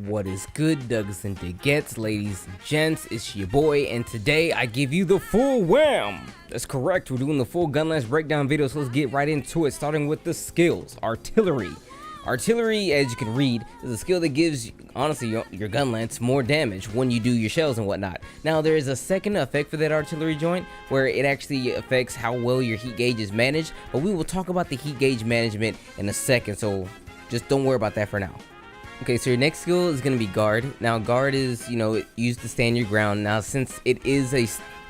What is good, Douglas and Digets, ladies and gents? It's your boy, and today I give you the full WHAM. That's correct, we're doing the full Gunlance breakdown video, so let's get right into it, starting with the skills. Artillery. Artillery, as you can read, is a skill that gives, honestly, your Gunlance more damage when you do your shells and whatnot. Now, there is a second effect for that artillery joint, where it actually affects how well your heat gauge is managed, but we will talk about the heat gauge management in a second, so just don't worry about that for now. Okay, so your next skill is going to be guard. Now, guard is, used to stand your ground. Now, since it is a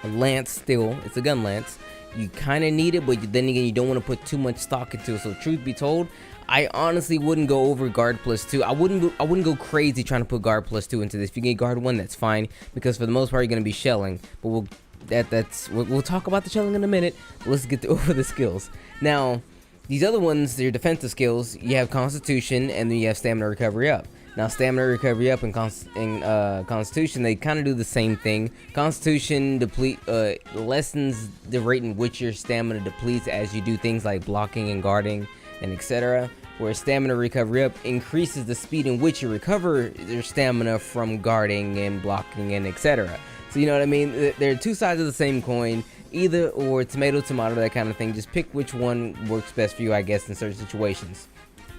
lance still, it's a gun lance, you kind of need it, but then again, you don't want to put too much stock into it. So, truth be told, I honestly wouldn't go over guard +2. I wouldn't go crazy trying to put guard +2 into this. If you get guard 1, that's fine, because for the most part, you're going to be shelling. But we'll talk about the shelling in a minute. Let's get over the skills. Now, these other ones, your defensive skills, you have Constitution, and then you have Stamina Recovery Up. Now, Stamina Recovery Up and Constitution, they kind of do the same thing. Constitution lessens the rate in which your stamina depletes as you do things like blocking and guarding and etc. Whereas Stamina Recovery Up increases the speed in which you recover your stamina from guarding and blocking and etc. So you know what I mean? They're two sides of the same coin. Either or, tomato, that kind of thing. Just pick which one works best for you, I guess, in certain situations.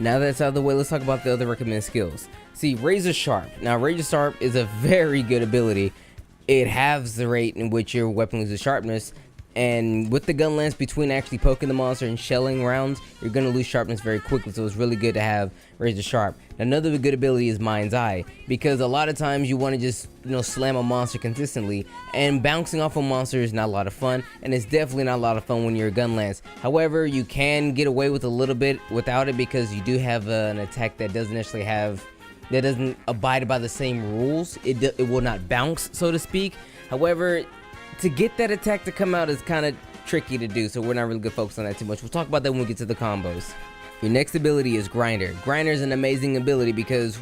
Now that's out of the way, let's talk about the other recommended skills. See, Razor Sharp. Now, Razor Sharp is a very good ability. It halves the rate in which your weapon loses sharpness, and with the gun lance, between actually poking the monster and shelling rounds, you're going to lose sharpness very quickly, so it's really good to have Razor Sharp. Another good ability is Mind's Eye, because a lot of times you want to just, slam a monster consistently, and bouncing off a monster is not a lot of fun, and it's definitely not a lot of fun when you're a gun lance. However, you can get away with a little bit without it, because you do have an attack that doesn't abide by the same rules. It will not bounce, so to speak. However, to get that attack to come out is kind of tricky to do, so we're not really good focus on that too much. We'll talk about that when we get to the combos. Your next ability is Grinder. Grinder is an amazing ability because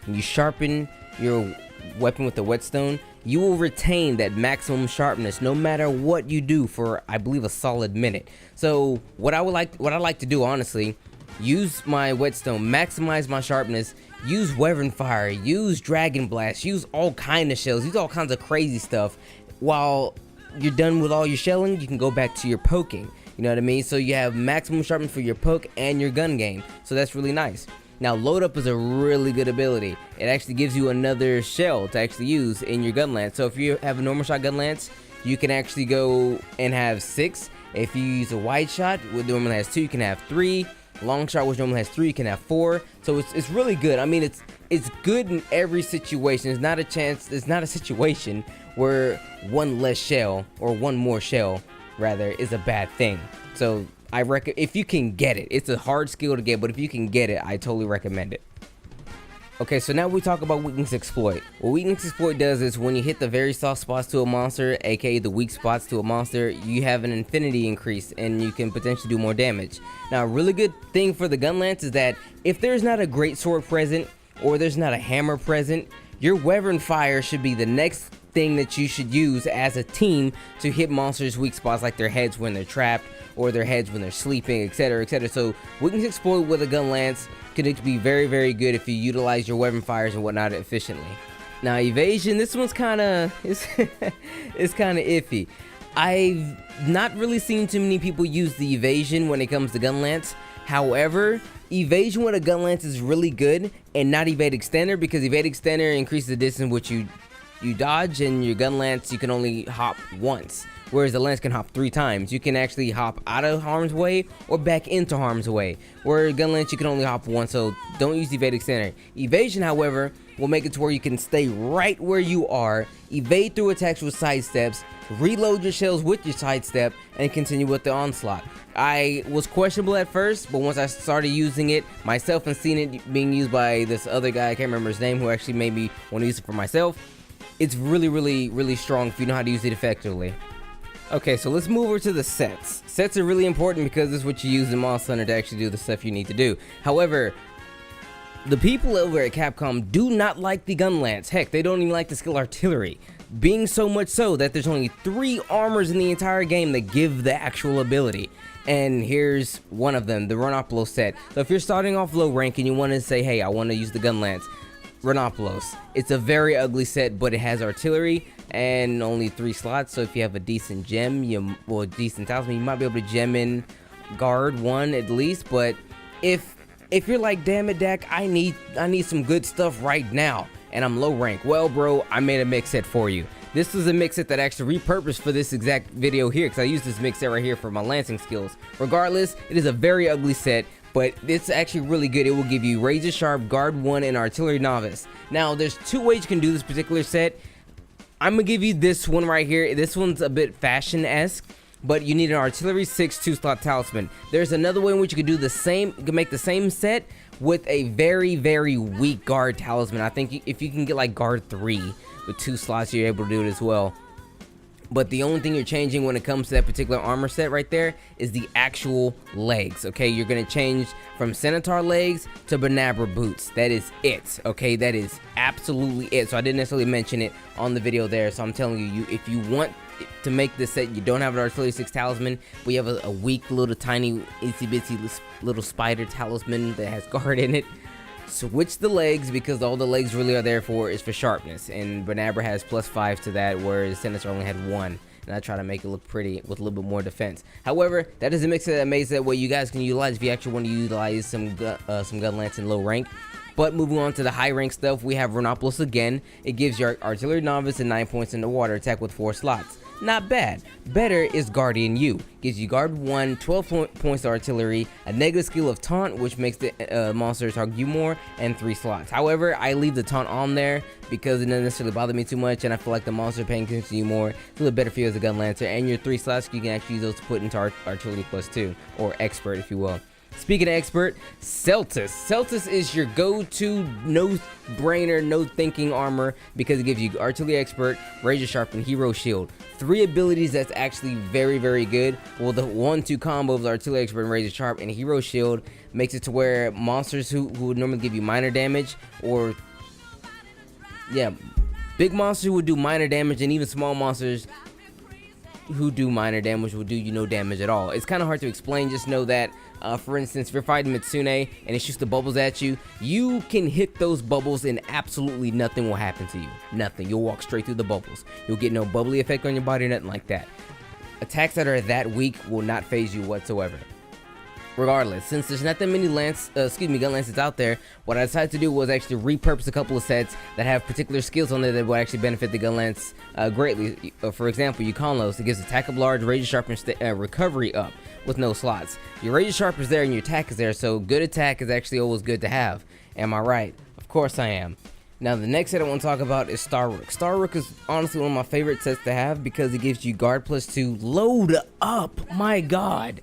when you sharpen your weapon with the whetstone, you will retain that maximum sharpness no matter what you do for, I believe, a solid minute. So what I like to do, honestly, use my whetstone, maximize my sharpness, use Wyvern Fire, use Dragon Blast, use all kind of shells, use all kinds of crazy stuff. While you're done with all your shelling, you can go back to your poking. You know what I mean? So you have maximum sharpness for your poke and your gun game. So that's really nice. Now, Load Up is a really good ability. It actually gives you another shell to actually use in your gun lance. So if you have a normal shot gun lance, you can actually go and have 6. If you use a wide shot, which normally has 2, you can have 3. Long shot, which normally has 3, you can have 4. So it's really good. I mean, it's good in every situation. It's not a situation where one less shell, or one more shell rather, is a bad thing. So I reckon if you can get it, it's a hard skill to get, but if you can get it, I totally recommend it. Okay, so now we talk about Weakness Exploit. What Weakness Exploit does is when you hit the very soft spots to a monster, aka the weak spots to a monster, you have an infinity increase and you can potentially do more damage. Now, a really good thing for the gun lance is that if there's not a great sword present, or there's not a hammer present, your Wyvern Fire should be the next thing that you should use as a team to hit monsters' weak spots, like their heads when they're trapped, or their heads when they're sleeping, etc, etc. So Weakness Exploit with a gun lance can be very, very good if you utilize your Wyvern Fires and whatnot efficiently. Now, Evasion, this one's kind of it's kind of iffy. I've not really seen too many people use the Evasion when it comes to gun lance. However, Evasion with a gun lance is really good, and not Evade Extender, because Evade Extender increases the distance which you dodge, and your gun lance you can only hop once, whereas the lance can hop 3 times. You can actually hop out of harm's way or back into harm's way, where gun lance you can only hop once, so don't use Evade Extender. Evasion, however, will make it to where you can stay right where you are, evade through attacks with sidesteps, reload your shells with your sidestep, and continue with the onslaught. I was questionable at first, but once I started using it myself and seeing it being used by this other guy, I can't remember his name, who actually made me want to use it for myself, it's really, really, really strong if you know how to use it effectively. Okay, so let's move over to the sets. Sets are really important because this is what you use in Monster Hunter to actually do the stuff you need to do. However, the people over at Capcom do not like the gun lance. Heck, they don't even like the skill Artillery. Being so much so that there's only 3 armors in the entire game that give the actual ability. And here's one of them, the Run Up Low set. So if you're starting off low rank and you want to say, hey, I want to use the gun lance, Rhinopolos. It's a very ugly set, but it has artillery and only 3 slots. So if you have a decent gem, decent talisman, you might be able to gem in guard 1 at least. But if you're like, damn it, Dak, I need some good stuff right now, and I'm low rank, well, bro, I made a mix set for you. This was a mix set that I actually repurposed for this exact video here, because I used this mix set right here for my lancing skills. Regardless, it is a very ugly set, but it's actually really good. It will give you Razor Sharp, Guard 1, and Artillery Novice. Now, there's 2 ways you can do this particular set. I'm going to give you this one right here. This one's a bit fashion-esque, but you need an Artillery 6 2-slot talisman. There's another way in which you can do the same, you can make the same set with a very, very weak guard talisman. I think if you can get like Guard 3 with 2 slots, you're able to do it as well. But the only thing you're changing when it comes to that particular armor set right there is the actual legs, okay? You're going to change from Centaur legs to Banabra boots. That is it, okay? That is absolutely it. So I didn't necessarily mention it on the video there. So I'm telling you, if you want to make this set, you don't have an Artillery 6 talisman, we have a weak little tiny itsy bitsy little spider talisman that has guard in it. Switch the legs, because all the legs really are there for is for sharpness, and Banabra has +5 to that, whereas Senator only had 1, and I try to make it look pretty with a little bit more defense. However, that is a mix that makes that way you guys can utilize if you actually want to utilize some Gunlance in low rank. But moving on to the high rank stuff, we have Rhinopolos again. It gives your Artillery Novice and 9 points in the water attack with 4 slots. Not bad. Better is Guardian U. Gives you Guard 1, 12 points to Artillery, a negative skill of Taunt, which makes the monsters target you more, and 3 slots. However, I leave the Taunt on there because it doesn't necessarily bother me too much, and I feel like the monster paying attention to you more. It's a little better for you as a Gun Lancer, and your 3 slots, you can actually use those to put into Artillery +2, or Expert if you will. Speaking of Expert, Celtis. Celtis is your go-to no-brainer, no-thinking armor because it gives you Artillery Expert, Razor Sharp, and Hero Shield. 3 abilities that's actually very, very good. Well, the 1-2 combo of Artillery Expert and Razor Sharp and Hero Shield makes it to where monsters who would normally give you minor damage, or big monsters would do minor damage, and even small monsters who do minor damage will do you no damage at all. It's kind of hard to explain. Just know that for instance, if you're fighting Mitsune and it shoots the bubbles at you, you can hit those bubbles and absolutely nothing will happen to you. Nothing. You'll walk straight through the bubbles. You'll get no bubbly effect on your body or nothing like that. Attacks that are that weak will not phase you whatsoever. Regardless, since there's not that many gun lances out there, what I decided to do was actually repurpose a couple of sets that have particular skills on there that will actually benefit the gun lance greatly. For example, Gunlance, it gives attack up large, Razor Sharp, and recovery up with no slots. Your Razor Sharp is there and your attack is there, so good attack is actually always good to have. Am I right? Of course I am. Now the next set I want to talk about is Star Rook. Star Rook is honestly one of my favorite sets to have because it gives you guard +2, load up, my god,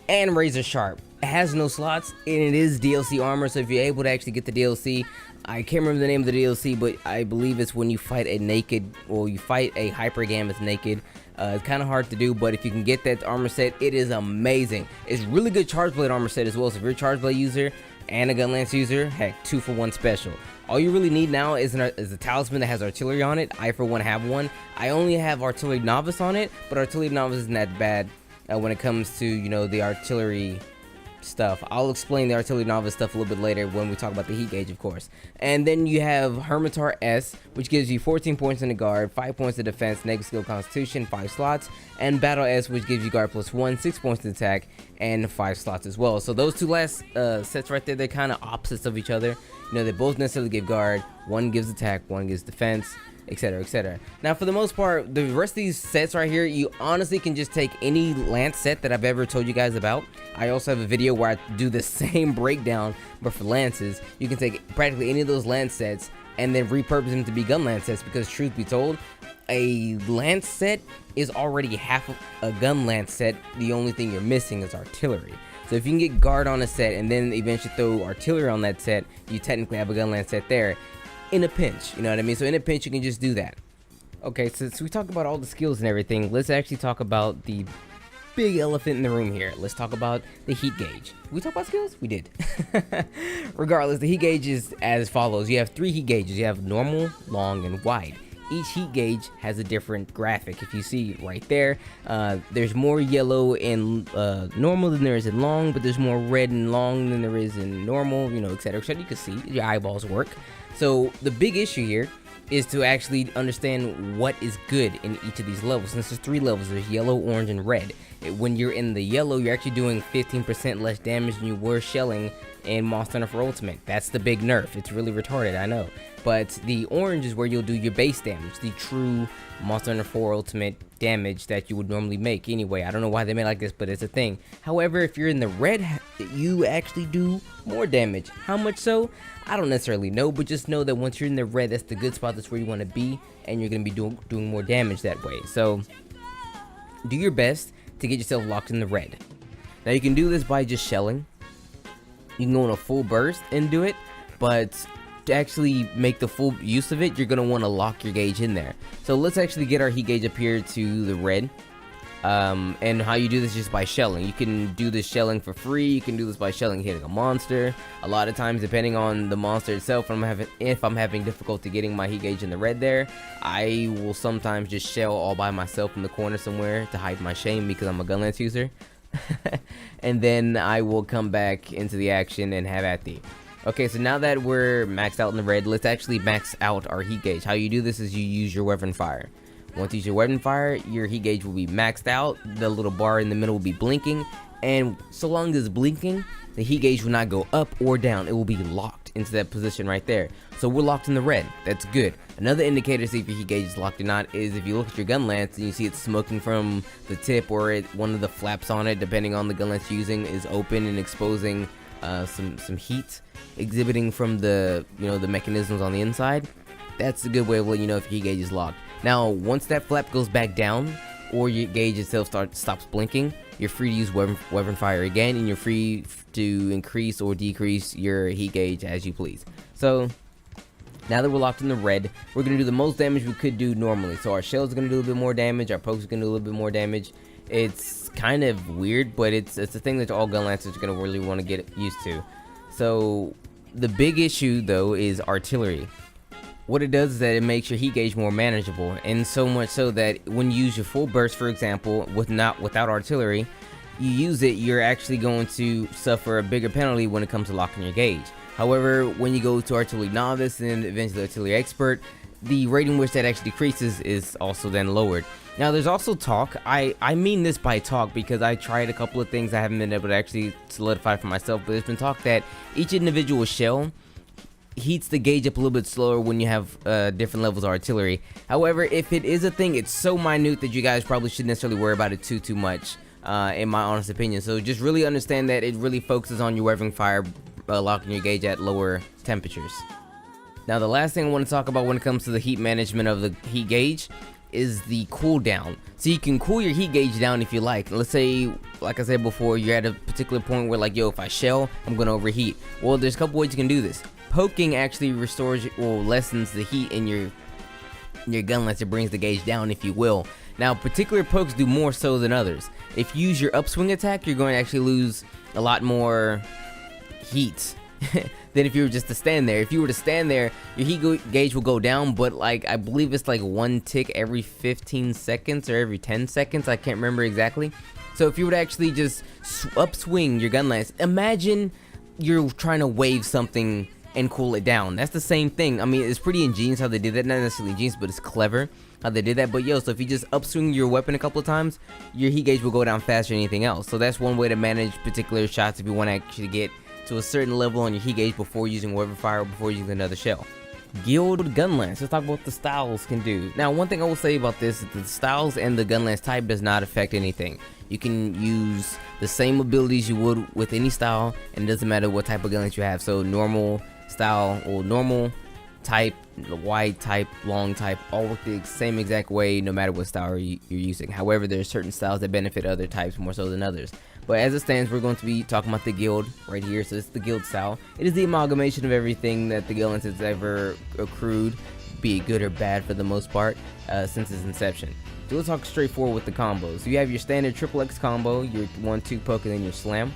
and Razor Sharp. It has no slots and it is DLC armor, so if you're able to actually get the DLC, I can't remember the name of the DLC, but I believe it's when you fight a naked, or you fight a Hyper Gammas naked. It's kind of hard to do, but if you can get that armor set, it is amazing. It's really good Charge Blade armor set as well, so if you're a Charge Blade user and a Gunlance user, heck, 2 for 1 special. All you really need now is a talisman that has artillery on it. I for one have one. I only have Artillery Novice on it, but Artillery Novice isn't that bad when it comes to, you know, the artillery stuff. I'll explain the Artillery Novice stuff a little bit later when we talk about the heat gauge, of course. And then you have Hermitar S, which gives you 14 points in the guard, 5 points to defense, negative skill Constitution, 5 slots, and Battle S, which gives you guard +1, 6 points to attack, and 5 slots as well. So those two last sets right there, they're kind of opposites of each other. You know, they both necessarily give guard. One gives attack, one gives defense, etc, etc. Now for the most part, the rest of these sets right here, you honestly can just take any lance set that I've ever told you guys about. I also have a video where I do the same breakdown, but for lances. You can take practically any of those lance sets and then repurpose them to be gun lance sets, because truth be told, a lance set is already half of a gun lance set. The only thing you're missing is artillery. So if you can get guard on a set and then eventually throw artillery on that set, you technically have a gun lance set there. In a pinch, you know what I mean? So in a pinch, you can just do that. Okay, so we talk about all the skills and everything. Let's actually talk about the big elephant in the room here. Let's talk about the heat gauge. Did we talk about skills? We did. Regardless, the heat gauge is as follows. You have 3 heat gauges. You have normal, long, and wide. each heat gauge has a different graphic. If you see right there, there's more yellow in normal than there is in long, but there's more red in long than there is in normal, you know, etc. So you can see your eyeballs work. So the big issue here is to actually understand what is good in each of these levels. Since there's 3 levels, there's yellow, orange, and red. When you're in the yellow, you're actually doing 15% less damage than you were shelling in Monster Hunter 4 Ultimate. That's the big nerf. It's really retarded, I know. But the orange is where you'll do your base damage, the true Monster Hunter 4 Ultimate damage that you would normally make anyway. I don't know why they made it like this, but it's a thing. However, if you're in the red, you actually do more damage. How much so? I don't necessarily know, but just know that once you're in the red, that's the good spot. That's where you want to be, and you're going to be doing more damage that way. So do your best to get yourself locked in the red. Now you can do this by just shelling. You can go on a full burst and do it, but to actually make the full use of it, you're going to want to lock your gauge in there. So let's actually get our heat gauge up here to the red. And how you do this is just by shelling. You can do this shelling for free. You can do this by shelling hitting a monster. A lot of times, depending on the monster itself, if I'm having difficulty getting my heat gauge in the red there, I will sometimes just shell all by myself in the corner somewhere to hide my shame because I'm a Gunlance user. And then I will come back into the action and have at thee. Okay, so now that we're maxed out in the red, let's actually max out our heat gauge. How you do this is you use your weapon fire. Once you use your weapon fire, your heat gauge will be maxed out. The little bar in the middle will be blinking, and so long as it's blinking, the heat gauge will not go up or down. It will be locked into that position right there. So we're locked in the red. That's good. Another indicator to see if your heat gauge is locked or not is if you look at your gun lance and you see it smoking from the tip, or one of the flaps on it, depending on the gun lance you're using, is open and exposing some heat exhibiting from the the mechanisms on the inside. That's a good way of letting you know if your heat gauge is locked. Now, once that flap goes back down, or your gauge itself stops blinking, you're free to use weapon fire again, and you're free to increase or decrease your heat gauge as you please. So now that we're locked in the red, we're going to do the most damage we could do normally. So our shells are going to do a little bit more damage, our pokes are going to do a little bit more damage. It's kind of weird, but it's a thing that all gun lancers are going to really want to get used to. So the big issue though is artillery. What it does is that it makes your heat gauge more manageable, and so much so that when you use your full burst, for example, without artillery, you use it, you're actually going to suffer a bigger penalty when it comes to locking your gauge. However, when you go to artillery novice and eventually artillery expert, the rate in which that actually decreases is also then lowered. Now there's also talk. I mean this by talk because I tried a couple of things I haven't been able to actually solidify for myself, but there's been talk that each individual shell heats the gauge up a little bit slower when you have different levels of artillery. However, if it is a thing, it's so minute that you guys probably shouldn't necessarily worry about it too much, in my honest opinion. So just really understand that it really focuses on your weapon fire, locking your gauge at lower temperatures. Now the last thing I want to talk about when it comes to the heat management of the heat gauge is the cooldown. So you can cool your heat gauge down if you like. Let's say, like I said before, you're at a particular point where like, yo, if I shell, I'm gonna overheat. Well, there's a couple ways you can do this. Poking actually restores or lessens the heat in your gun lance. It brings the gauge down, if you will. Now, particular pokes do more so than others. If you use your upswing attack, you're going to actually lose a lot more heat than if you were just to stand there. If you were to stand there, your heat gauge will go down, but like I believe it's like one tick every 15 seconds or every 10 seconds. I can't remember exactly. So if you were to actually just upswing your gun lance, imagine you're trying to wave something and cool it down. That's the same thing. I mean, it's pretty ingenious how they did that. Not necessarily ingenious, but it's clever how they did that. But yo, so if you just upswing your weapon a couple of times, your heat gauge will go down faster than anything else. So that's one way to manage particular shots if you want to actually get to a certain level on your heat gauge before using weapon fire or before using another shell. Guild gun lance. Let's talk about what the styles can do. Now, one thing I will say about this is the styles and the gun lance type does not affect anything. You can use the same abilities you would with any style, and it doesn't matter what type of gun lance you have. So normal style or normal type, wide type, long type, all work the same exact way no matter what style you're using. However, there are certain styles that benefit other types more so than others. But as it stands, we're going to be talking about the guild right here. So it's the guild style. It is the amalgamation of everything that the guild has ever accrued, be it good or bad for the most part, since its inception. So let's talk straightforward with the combos. You have your standard triple X combo, your 1-2 poke, and then your slam.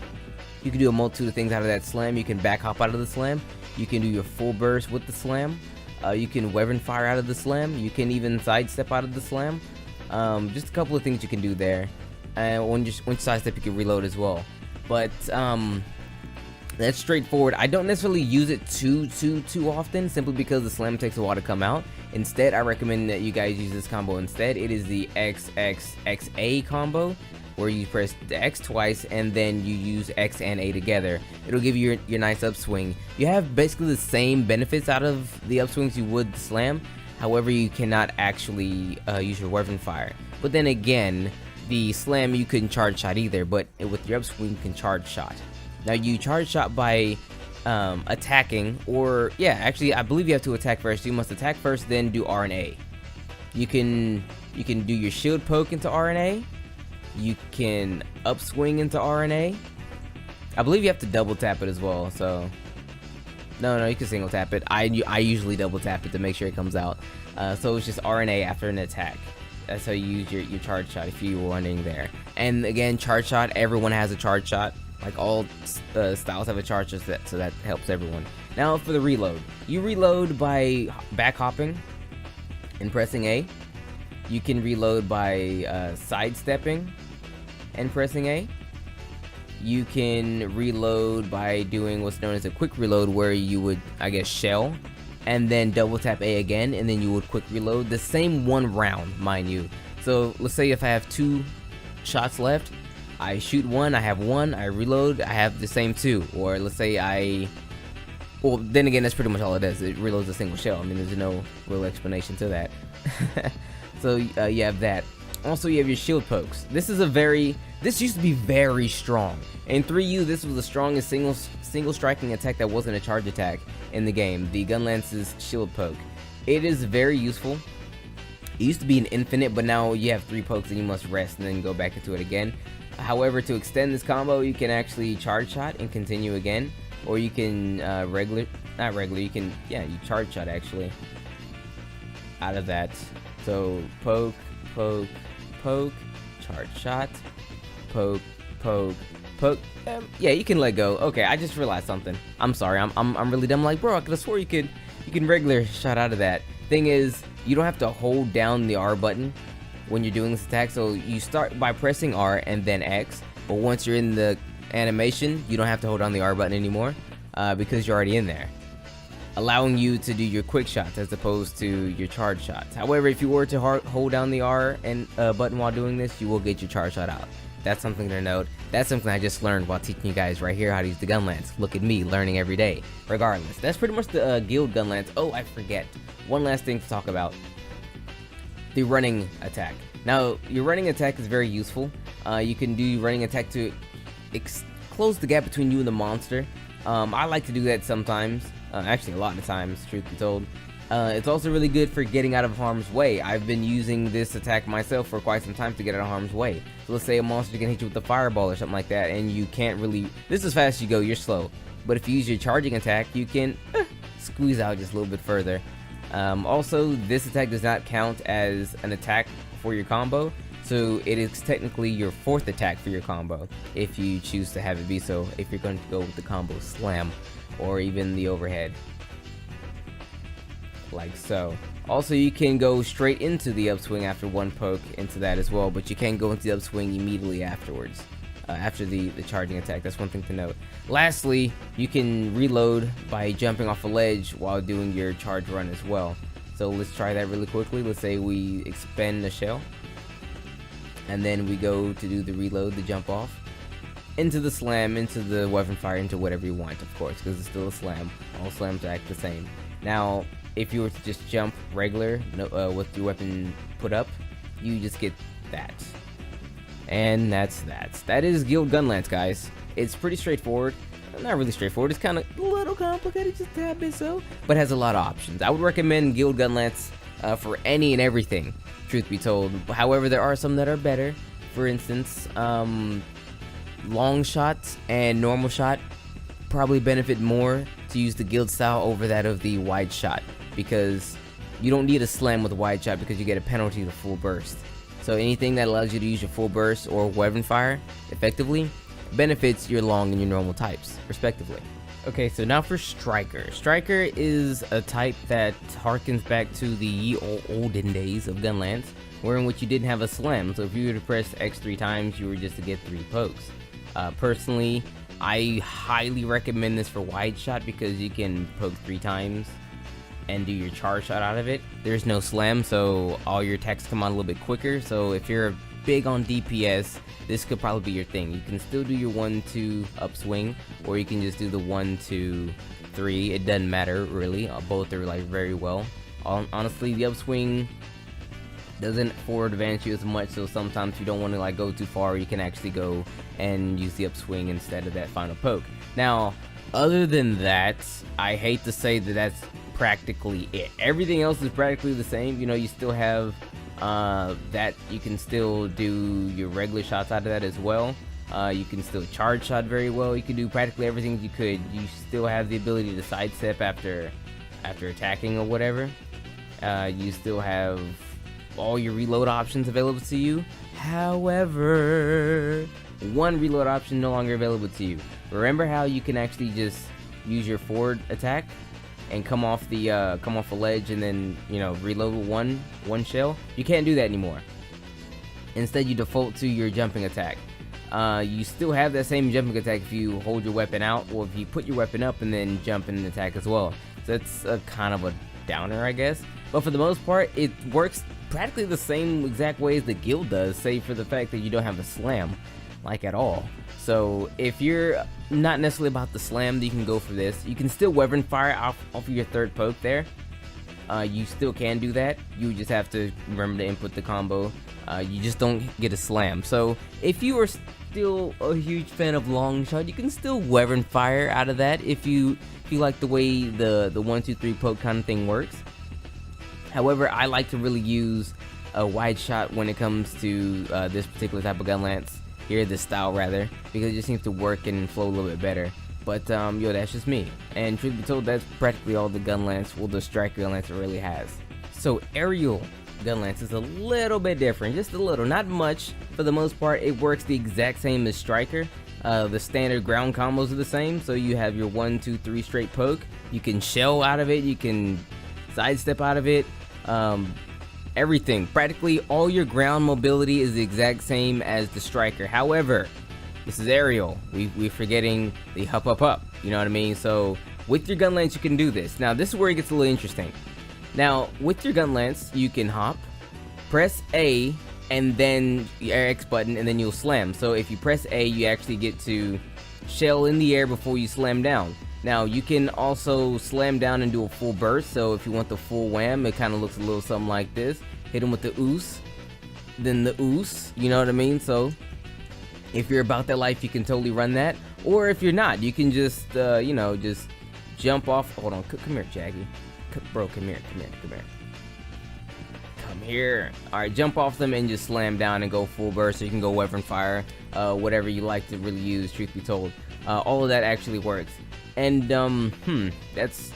You can do a multitude of things out of that slam. You can back hop out of the slam. You can do your full burst with the slam. You can weapon fire out of the slam. You can even sidestep out of the slam. Just a couple of things you can do there. And when you sidestep, you can reload as well. But that's straightforward. I don't necessarily use it too often, simply because the slam takes a while to come out. Instead, I recommend that you guys use this combo instead. It is the XXXA combo, where you press the X twice and then you use X and A together. It'll give you your nice upswing. You have basically the same benefits out of the upswings you would the slam. However, you cannot actually use your weapon fire. But then again, the slam you couldn't charge shot either, but with your upswing you can charge shot. Now you charge shot by attacking, or yeah, actually I believe you have to attack first. You must attack first, then do R and A. You can do your shield poke into R and A. You can upswing into R and A. I believe you have to double tap it as well. So no, you can single tap it. I usually double tap it to make sure it comes out. So it's just R and A after an attack. That's how you use your charge shot if you were wondering there. And again, charge shot. Everyone has a charge shot. Like all styles have a charge shot, so that helps everyone. Now for the reload, you reload by back hopping and pressing A. You can reload by sidestepping and pressing A. You can reload by doing what's known as a quick reload, where you would, I guess, shell and then double tap A again, and then you would quick reload the same one round, mind you. So let's say if I have 2 shots left, I shoot one, I have one, I reload, I have the same 2. Or let's say well, then again, that's pretty much all it does. It reloads a single shell. I mean, there's no real explanation to that. So you have that. Also, you have your shield pokes. This used to be very strong. In 3U, this was the strongest single striking attack that wasn't a charge attack in the game. The Gunlance's shield poke. It is very useful. It used to be an infinite, but now you have 3 pokes and you must rest and then go back into it again. However, to extend this combo, you can actually charge shot and continue again, or you can you charge shot actually out of that. So poke, charge shot, poke. Yeah, you can let go. Okay, I just realized something. I'm sorry. I'm really dumb. Like, bro, I could have swore you can regular shot out of that. Thing is, you don't have to hold down the R button when you're doing this attack. So you start by pressing R and then X. But once you're in the animation, you don't have to hold down the R button anymore because you're already in there, allowing you to do your quick shots as opposed to your charge shots. However, if you were to hold down the R and button while doing this, you will get your charge shot out. That's something to note. That's something I just learned while teaching you guys right here how to use the Gunlance. Look at me learning every day. Regardless, that's pretty much the guild Gunlance. Oh, I forget. One last thing to talk about. The running attack. Now, your running attack is very useful. You can do your running attack to close the gap between you and the monster. I like to do that sometimes. Actually, a lot of times, truth be told. It's also really good for getting out of harm's way. I've been using this attack myself for quite some time to get out of harm's way. So let's say a monster can hit you with a fireball or something like that, and you can't really... This is as fast as you go, you're slow. But if you use your charging attack, you can squeeze out just a little bit further. Also, this attack does not count as an attack for your combo, so it is technically your 4th attack for your combo, if you choose to have it be so, if you're going to go with the combo slam, or even the overhead. Like so. Also, you can go straight into the upswing after one poke into that as well, but you can't go into the upswing immediately afterwards, after the charging attack. That's one thing to note. Lastly, you can reload by jumping off a ledge while doing your charge run as well. So let's try that really quickly. Let's say we expend the shell, and then we go to do the reload, the jump off, into the slam, into the weapon fire, into whatever you want, of course, because it's still a slam. All slams act the same. Now, if you were to just jump regular with your weapon put up, you just get that. And that's that. That is Guild Gunlance, guys. It's pretty straightforward. Not really straightforward. It's kind of a little complicated, just a tad bit so, but has a lot of options. I would recommend Guild Gunlance for any and everything, truth be told. However, there are some that are better. For instance, long shots and normal shot probably benefit more to use the guild style over that of the wide shot, because you don't need a slam with a wide shot because you get a penalty to full burst. So anything that allows you to use your full burst or weapon fire effectively benefits your long and your normal types respectively. Okay, so now for Striker. Striker is a type that harkens back to the olden days of Gunlance, wherein which you didn't have a slam. So if you were to press X 3 times, you were just to get 3 pokes. Personally, I highly recommend this for wide shot because you can poke 3 times and do your charge shot out of it. There's no slam, so all your attacks come out a little bit quicker. So if you're big on DPS, this could probably be your thing. You can still do your 1-2 upswing, or you can just do the 1-2-3. It doesn't matter really. Both are like very well. Honestly, the upswing doesn't forward advance you as much, so sometimes you don't want to like go too far. You can actually go and use the upswing instead of that final poke. Now, other than that, I hate to say that that's practically it. Everything else is practically the same. You know, you still have that you can still do your regular shots out of that as well. You can still charge shot very well. You can do practically everything you could. You still have the ability to sidestep after attacking or whatever. You still have all your reload options available to you. However, one reload option no longer available to you. Remember how you can actually just use your forward attack and come off a ledge and then, you know, reload with one shell? You can't do that anymore. Instead, you default to your jumping attack. You still have that same jumping attack if you hold your weapon out, or if you put your weapon up and then jump in and attack as well. So that's a kind of a downer, I guess. But for the most part, it works practically the same exact way as the guild does, save for the fact that you don't have the slam, like at all. So if you're not necessarily about the slam, you can go for this. You can still weapon fire off of your 3rd poke there. You still can do that. You just have to remember to input the combo. You just don't get a slam. So if you are still a huge fan of long shot, you can still weapon fire out of that if you like the way the 1-2-3 poke kind of thing works. However, I like to really use a wide shot when it comes to this particular type of Gunlance. Here, this style rather, because it just seems to work and flow a little bit better. But yo, that's just me. And truth be told, that's practically all the Gunlance, well, the Striker Gunlance it really has. So aerial Gunlance is a little bit different, just a little, not much. For the most part, it works the exact same as Striker. The standard ground combos are the same, so you have your 1-2-3 straight poke. You can shell out of it, you can sidestep out of it. Everything, practically all your ground mobility is the exact same as the Striker. However, this is aerial. We're forgetting the up. You know what I mean? So with your Gunlance, you can do this. Now this is where it gets a little interesting. Now with your Gunlance, you can hop, press A, and then your X button, and then you'll slam. So if you press A, you actually get to shell in the air before you slam down. Now you can also slam down and do a full burst, so if you want the full wham, it kind of looks a little something like this. Hit him with the oos, then the oos, you know what I mean? So if you're about that life, you can totally run that. Or if you're not, you can just, you know, just jump off. Hold on, come here, Jaggy. Bro, come here. Come here. Alright, jump off them and just slam down and go full burst, so you can go weapon fire, whatever you like to really use, truth be told. All of that actually works. And that's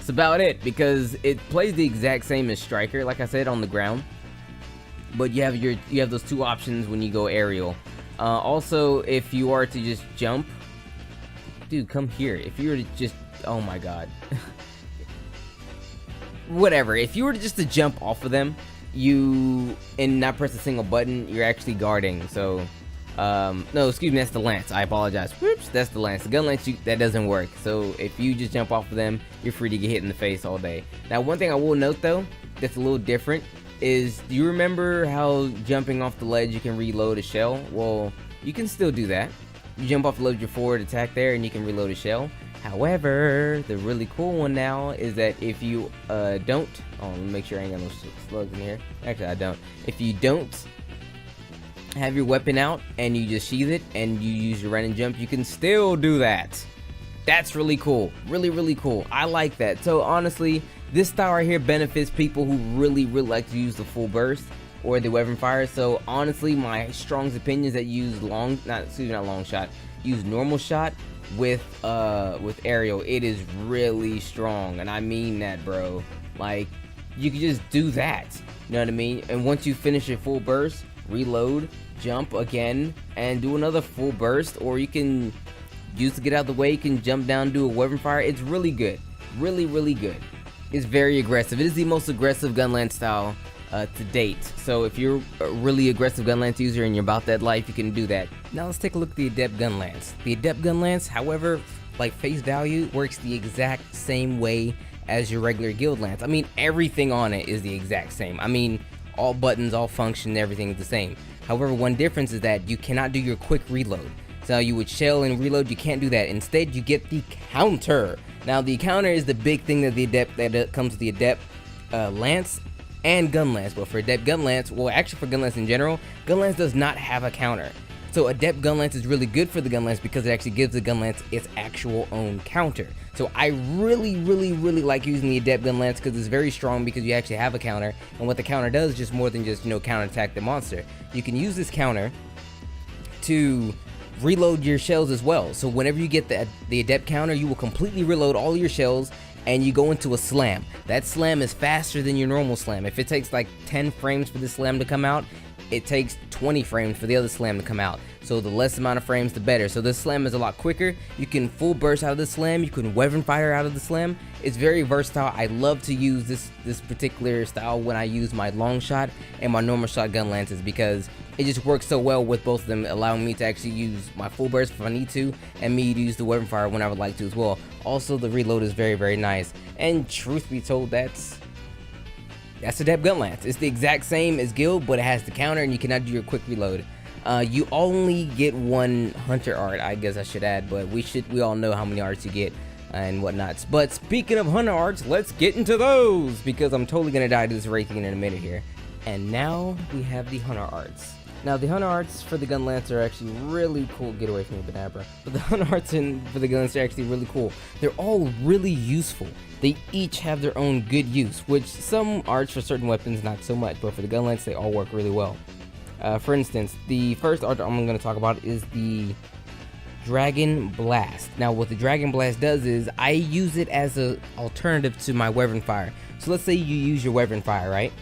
about it, because it plays the exact same as Striker, like I said, on the ground. But you have those 2 options when you go aerial. Also, if you are to just jump, dude, come here. If you were to just, oh my god, whatever. If you were just to jump off of them, and not press a single button, you're actually guarding. So. No, excuse me, that's the lance. I apologize. Whoops, that's the lance. The Gunlance, that doesn't work. So if you just jump off of them, you're free to get hit in the face all day. Now, one thing I will note though, that's a little different, is do you remember how jumping off the ledge you can reload a shell? Well, you can still do that. You jump off the ledge, your forward attack there, and you can reload a shell. However, the really cool one now is that if you don't, let me make sure I ain't got no slugs in here. Actually, I don't. If you don't have your weapon out and you just sheath it and you use your run and jump, you can still do that. That's really cool. Really cool. I like that. So honestly, this style right here benefits people who really like to use the full burst or the weapon fire. So honestly, my strongest opinion is that use use normal shot with aerial. It is really strong, and I mean that, bro. Like, you can just do that, you know what I mean? And once you finish your full burst, reload, jump again, and do another full burst. Or you can use to get out of the way. You can jump down, do a weapon fire. It's really good. Really good. It's very aggressive. It is the most aggressive Gunlance style to date. So if you're a really aggressive Gunlance user and you're about that life, you can do that. Now let's take a look at the Adept Gunlance. The Adept Gunlance, however, like face value, works the exact same way as your regular Guild Lance. I mean, everything on it is the exact same. I mean, all buttons, all function, everything is the same. However, one difference is that you cannot do your quick reload. So you would shell and reload, you can't do that. Instead, you get the counter. Now, the counter is the big thing that comes with the Adept Lance and Gunlance. But for Adept Gunlance, well, actually for Gunlance in general, Gunlance does not have a counter. So Adept Gunlance is really good for the Gunlance because it actually gives the Gunlance its actual own counter. So I really like using the Adept Gunlance because it's very strong because you actually have a counter. And what the counter does is just more than just, counterattack the monster. You can use this counter to reload your shells as well. So whenever you get the Adept counter, you will completely reload all your shells and you go into a slam. That slam is faster than your normal slam. If it takes like 10 frames for the slam to come out, it takes 20 frames for the other slam to come out. So the less amount of frames, the better. So this slam is a lot quicker. You can full burst out of the slam. You can weapon fire out of the slam. It's very versatile. I love to use this particular style when I use my long shot and my normal shot gun lances because it just works so well with both of them, allowing me to actually use my full burst if I need to, and me to use the weapon fire when I would like to as well. Also, the reload is very nice. And truth be told, that's Adept Gunlance. It's the exact same as Guild, but it has the counter and you cannot do your quick reload. You only get one hunter art, I guess I should add, but we all know how many arts you get and whatnot. But speaking of hunter arts, let's get into those because I'm totally gonna die to this ranking in a minute here. And now we have the hunter arts. Now the hunter arts for the Gunlance are actually really cool. Get away from me, Banabra. But the hunter arts for the Gunlance are actually really cool. They're all really useful. They each have their own good use, which some arts for certain weapons not so much, but for the Gunlance they all work really well. For instance, the first art I'm going to talk about is the Dragon Blast. Now what the Dragon Blast does is I use it as an alternative to my weapon fire. So let's say you use your weapon fire, right?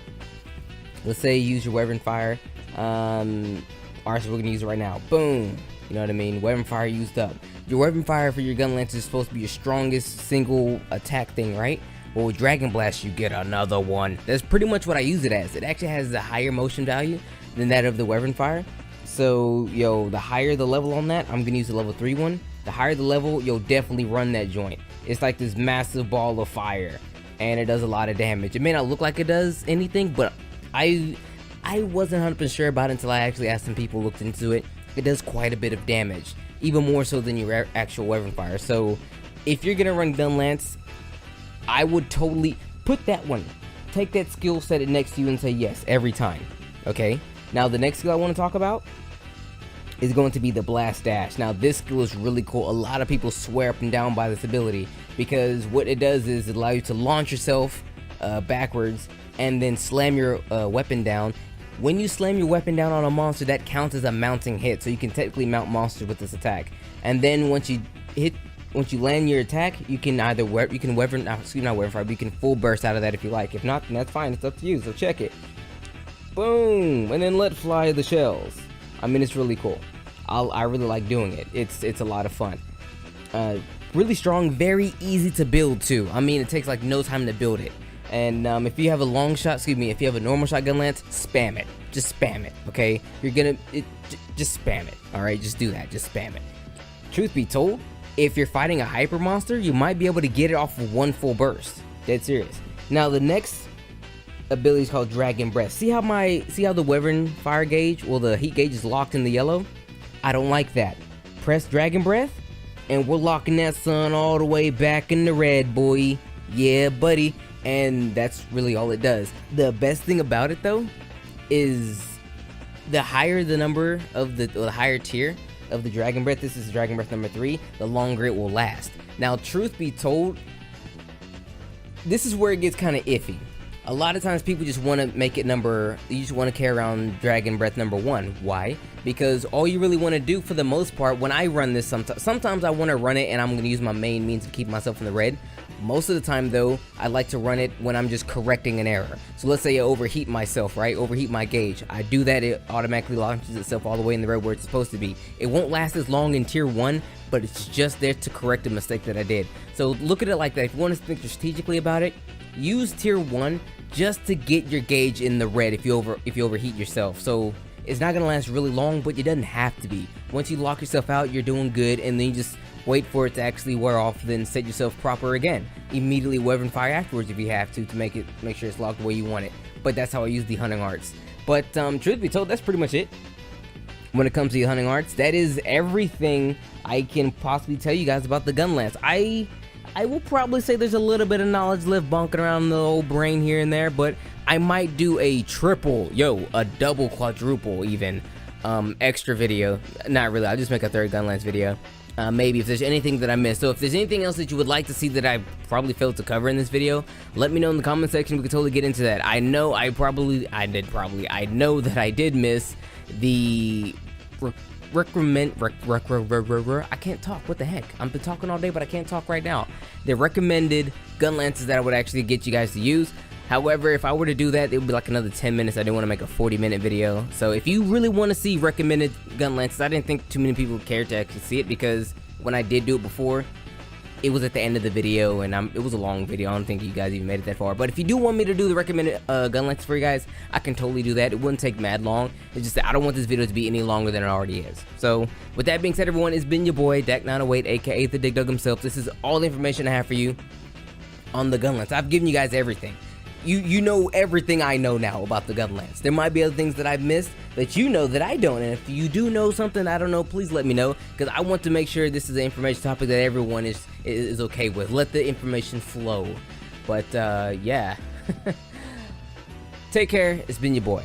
Let's say you use your weapon fire. Alright, so we're gonna use it right now. Boom. You know what I mean? Weapon fire used up. Your weapon fire for your Gunlance is supposed to be your strongest single attack thing, right? Well, with Dragon Blast, you get another one. That's pretty much what I use it as. It actually has a higher motion value than that of the weapon fire. So, the higher the level on that, I'm gonna use the level 3 one. The higher the level, you'll definitely run that joint. It's like this massive ball of fire, and it does a lot of damage. It may not look like it does anything, but I wasn't 100% sure about it until I actually asked some people, looked into it. It does quite a bit of damage, even more so than your actual weapon fire. So if you're gonna run Gunlance, I would totally put that one, take that skill, set it next to you and say yes every time. Okay, now the next skill I want to talk about is going to be the Blast Dash. Now this skill is really cool. A lot of people swear up and down by this ability because what it does is it allows you to launch yourself backwards and then slam your weapon down. When you slam your weapon down on a monster, that counts as a mounting hit, so you can technically mount monsters with this attack. And then once you land your attack, you can either you can full burst out of that if you like. If not, then that's fine. It's up to you. So check it. Boom, and then let fly the shells. I mean, it's really cool. I really like doing it. It's a lot of fun. Really strong, very easy to build too. I mean, it takes like no time to build it. And if you have a long shot, if you have a normal shot Gunlance, spam it. Just spam it, okay? Just spam it, alright? Just do that, just spam it. Truth be told, if you're fighting a hyper monster, you might be able to get it off of one full burst. Dead serious. Now, the next ability is called Dragon Breath. See how the weapon fire gauge, well, the heat gauge is locked in the yellow? I don't like that. Press Dragon Breath, and we're locking that sun all the way back in the red, boy. Yeah, buddy. And that's really all it does. The best thing about it though is the higher the number of the higher tier of the Dragon Breath, this is Dragon Breath number 3, the longer it will last. Now truth be told, this is where it gets kind of iffy. A lot of times people just want to make it you just want to carry around Dragon Breath number 1. Why? because all you really want to do for the most part, when I run this, sometimes I want to run it and I'm going to use my main means to keep myself in the red. Most of the time though, I like to run it when I'm just correcting an error. So let's say I overheat myself, right? Overheat my gauge. I do that, it automatically launches itself all the way in the red where it's supposed to be. It won't last as long in tier 1, but it's just there to correct a mistake that I did. So look at it like that. If you want to think strategically about it, use tier 1 just to get your gauge in the red if you overheat yourself. So it's not gonna last really long, but it doesn't have to be. Once you lock yourself out, you're doing good, and then you just wait for it to actually wear off, then set yourself proper again. Immediately weapon fire afterwards if you have to make sure it's locked the way you want it. But that's how I use the hunting arts. But truth be told, that's pretty much it. When it comes to the hunting arts, that is everything I can possibly tell you guys about the Gunlance. I will probably say there's a little bit of knowledge left bonking around the old brain here and there, but I might do a triple, a double, quadruple even, extra video. Not really, I'll just make a third Gunlance video. Maybe if there's anything that I missed. So if there's anything else that you would like to see that I probably failed to cover in this video, let me know in the comment section. We can totally get into that. I know I know that I did miss the I can't talk, what the heck, I've been talking all day but I can't talk right now. The recommended Gunlances that I would actually get you guys to use. However, if I were to do that, it would be like another 10 minutes. I didn't want to make a 40-minute video. So if you really want to see recommended Gunlances, I didn't think too many people would care to actually see it, because when I did do it before, it was at the end of the video, and it was a long video. I don't think you guys even made it that far. But if you do want me to do the recommended Gunlances for you guys, I can totally do that. It wouldn't take mad long. It's just that I don't want this video to be any longer than it already is. So with that being said, everyone, it's been your boy Dak908, aka the Dig Dug himself. This is all the information I have for you on the Gunlance. I've given you guys everything. You know everything I know now about the Gunlance. There might be other things that I've missed that you know that I don't, and if you do know something I don't know, please let me know, because I want to make sure this is an information topic that everyone is okay with. Let the information flow. But yeah. Take care. It's been your boy.